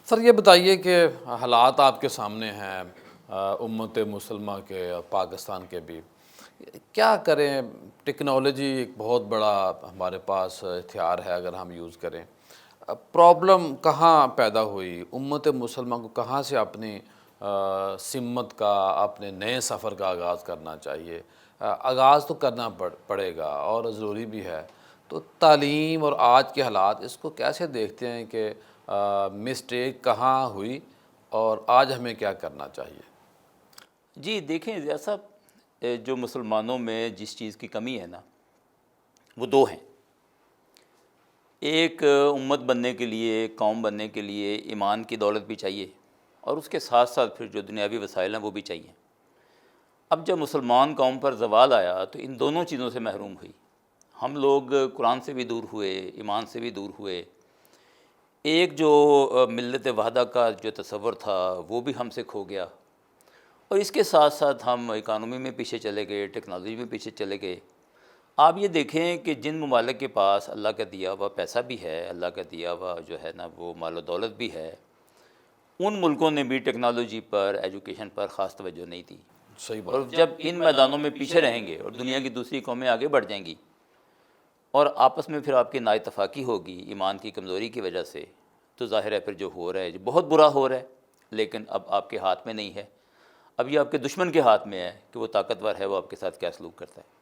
سر یہ بتائیے کہ حالات آپ کے سامنے ہیں، امت مسلمہ کے اور پاکستان کے بھی، کیا کریں؟ ٹیکنالوجی ایک بہت بڑا ہمارے پاس ہتھیار ہے اگر ہم یوز کریں۔ پرابلم کہاں پیدا ہوئی؟ امت مسلمہ کو کہاں سے اپنی سمت کا، اپنے نئے سفر کا آغاز کرنا چاہیے؟ آغاز تو کرنا پڑے گا اور ضروری بھی ہے۔ تو تعلیم اور آج کے حالات اس کو کیسے دیکھتے ہیں کہ مسٹیک کہاں ہوئی اور آج ہمیں کیا کرنا چاہیے؟ جی دیکھیں ضیاء صاحب، جو مسلمانوں میں جس چیز کی کمی ہے نا، وہ دو ہیں۔ ایک امت بننے کے لیے، ایک قوم بننے کے لیے ایمان کی دولت بھی چاہیے، اور اس کے ساتھ ساتھ پھر جو دنیاوی وسائل ہیں وہ بھی چاہیے۔ اب جب مسلمان قوم پر زوال آیا تو ان دونوں چیزوں سے محروم ہوئی۔ ہم لوگ قرآن سے بھی دور ہوئے، ایمان سے بھی دور ہوئے۔ ایک جو ملت وحدہ کا جو تصور تھا وہ بھی ہم سے کھو گیا، اور اس کے ساتھ ساتھ ہم اکانومی میں پیچھے چلے گئے، ٹیکنالوجی میں پیچھے چلے گئے۔ آپ یہ دیکھیں کہ جن ممالک کے پاس اللہ کا دیا ہوا پیسہ بھی ہے، اللہ کا دیا ہوا جو ہے نا وہ مال و دولت بھی ہے، ان ملکوں نے بھی ٹیکنالوجی پر، ایجوکیشن پر خاص توجہ نہیں دی۔ صحیح اور بات۔ جب ان میدانوں میں پیچھے رہیں گے اور دنیا کی دوسری قومیں آگے بڑھ جائیں گی، اور آپس میں پھر آپ کی نااتفاقی ہوگی ایمان کی کمزوری کی وجہ سے، تو ظاہر ہے پھر جو ہو رہا ہے جو بہت برا ہو رہا ہے، لیکن اب آپ کے ہاتھ میں نہیں ہے، اب یہ آپ کے دشمن کے ہاتھ میں ہے کہ وہ طاقتور ہے، وہ آپ کے ساتھ کیا سلوک کرتا ہے۔